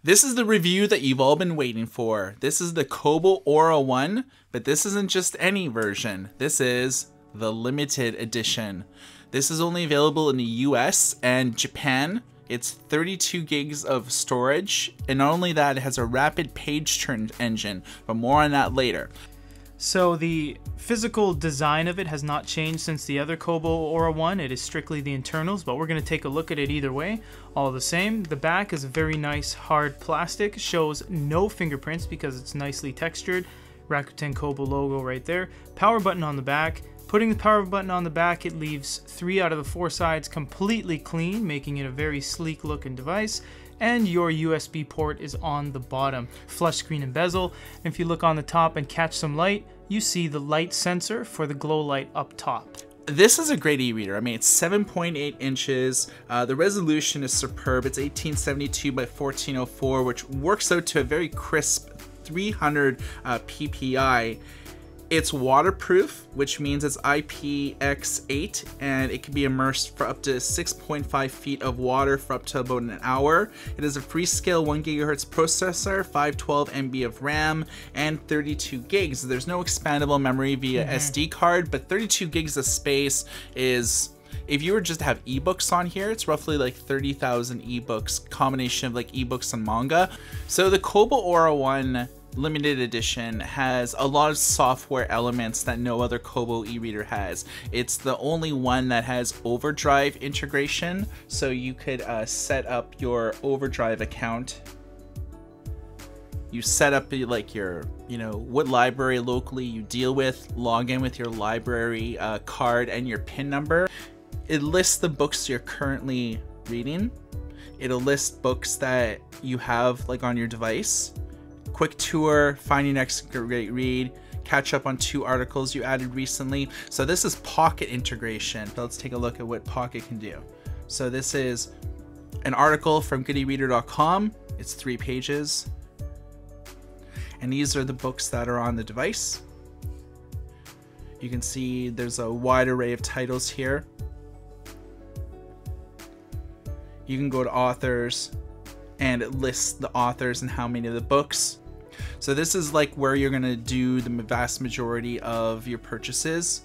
This is the review that you've all been waiting for. This is the Kobo Aura 1, but this isn't just any version. This is the limited edition. This is only available in the US and Japan. It's 32 gigs of storage, and not only that, it has a rapid page turn engine, but more on that later. So the physical design of it has not changed since the other Kobo Aura 1. It is strictly the internals, but we're going to take a look at it either way. All the same, the back is a very nice hard plastic, shows no fingerprints because it's nicely textured. Rakuten Kobo logo right there. Power button on the back. Putting the power button on the back, it leaves 3 out of the 4 sides completely clean, making it a very sleek looking device. And your USB port is on the bottom. Flush screen and bezel. And if you look on the top and catch some light, you see the light sensor for the glow light up top. This is a great e-reader. I mean, it's 7.8 inches. The resolution is superb. It's 1872 by 1404, which works out to a very crisp 300 ppi. It's waterproof, which means it's IPX8, and it can be immersed for up to 6.5 feet of water for up to about an hour. It is a Freescale 1 GHz processor, 512 MB of RAM, and 32 gigs. There's no expandable memory via SD card, but 32 gigs of space is... If you were just to have ebooks on here, it's roughly like 30,000 ebooks, combination of like ebooks and manga. So the Kobo Aura 1 limited edition has a lot of software elements that no other Kobo e-reader has. It's the only one that has Overdrive integration, so you could set up your Overdrive account. You set up like your, what library locally you deal with, log in with your library card and your PIN number. It lists the books you're currently reading. It'll list books that you have like on your device. Quick tour, find your next great read, catch up on 2 articles you added recently. So this is Pocket integration. Let's take a look at what Pocket can do. So this is an article from goodereader.com. It's 3 pages. And these are the books that are on the device. You can see there's a wide array of titles here. You can go to authors, and it lists the authors and how many of the books. So this is like where you're gonna do the vast majority of your purchases.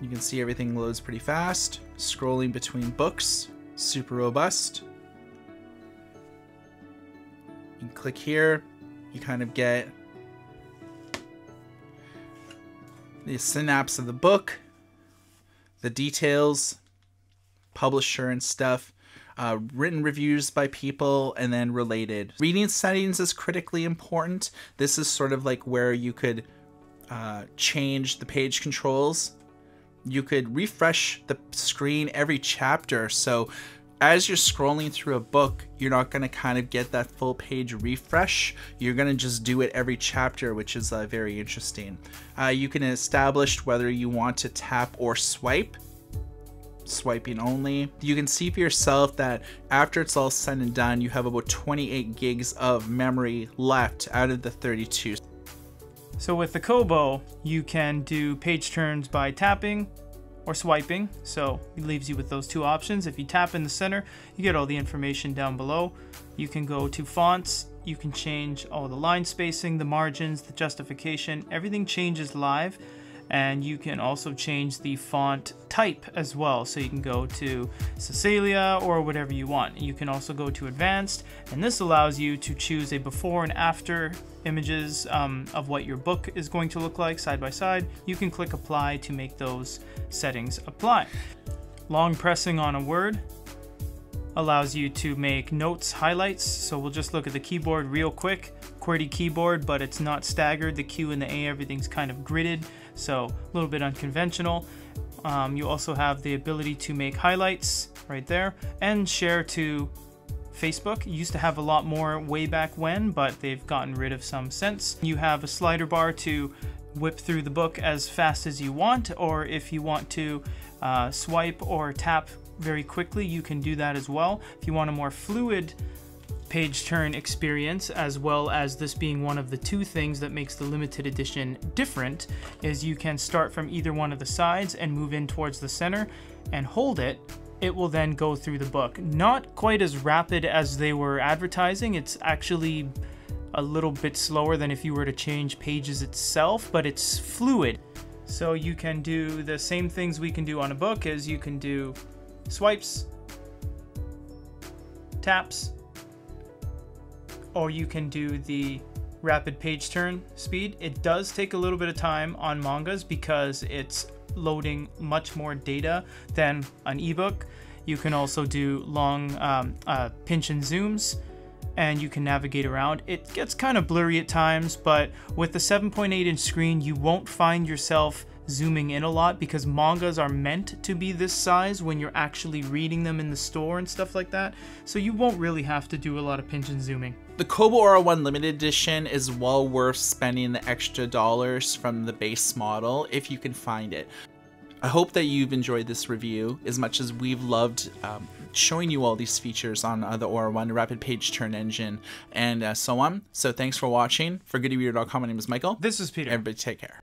You can see everything loads pretty fast. Scrolling between books, super robust. You can click here, you kind of get the synapse of the book, the details, publisher and stuff, written reviews by people, and then related. Reading settings is critically important. This is sort of like where you could change the page controls. You could refresh the screen every chapter, so as you're scrolling through a book, you're not going to kind of get that full page refresh. You're going to just do it every chapter, which is very interesting. You can establish whether you want to tap or swipe. Swiping only. You can see for yourself that after it's all said and done, you have about 28 gigs of memory left out of the 32. So with the Kobo, you can do page turns by tapping or swiping. So it leaves you with those 2 options. If you tap in the center, you get all the information down below. You can go to fonts. You can change all the line spacing, the margins, the justification. Everything changes live. And you can also change the font type as well. So you can go to Cecilia or whatever you want. You can also go to advanced, and this allows you to choose a before and after images of what your book is going to look like side by side. You can click apply to make those settings apply. Long pressing on a word allows you to make notes, highlights. So we'll just look at the keyboard real quick. QWERTY keyboard, but it's not staggered. The Q and the A, everything's kind of gridded, so a little bit unconventional. You also have the ability to make highlights right there and share to Facebook. You used to have a lot more way back when, but they've gotten rid of some since. You have a slider bar to whip through the book as fast as you want, or if you want to swipe or tap very quickly, you can do that as well. If you want a more fluid page turn experience, as well as this being one of the two things that makes the limited edition different, is you can start from either one of the sides and move in towards the center and hold it. It will then go through the book. Not quite as rapid as they were advertising. It's actually a little bit slower than if you were to change pages itself, but it's fluid. So you can do the same things we can do on a book, as you can do swipes, taps, or you can do the rapid page turn speed. It does take a little bit of time on mangas because it's loading much more data than an ebook. You can also do long pinch and zooms, and you can navigate around. It gets kind of blurry at times, but with the 7.8-inch screen, you won't find yourself zooming in a lot because mangas are meant to be this size when you're actually reading them in the store and stuff like that. So you won't really have to do a lot of pinch and zooming. The Kobo R1 limited edition is well worth spending the extra dollars from the base model if you can find it. I hope that you've enjoyed this review as much as we've loved showing you all these features on the OR1 rapid page turn engine and so on. So thanks for watching. For goodereader.com, my name is Michael. This is Peter. Everybody take care.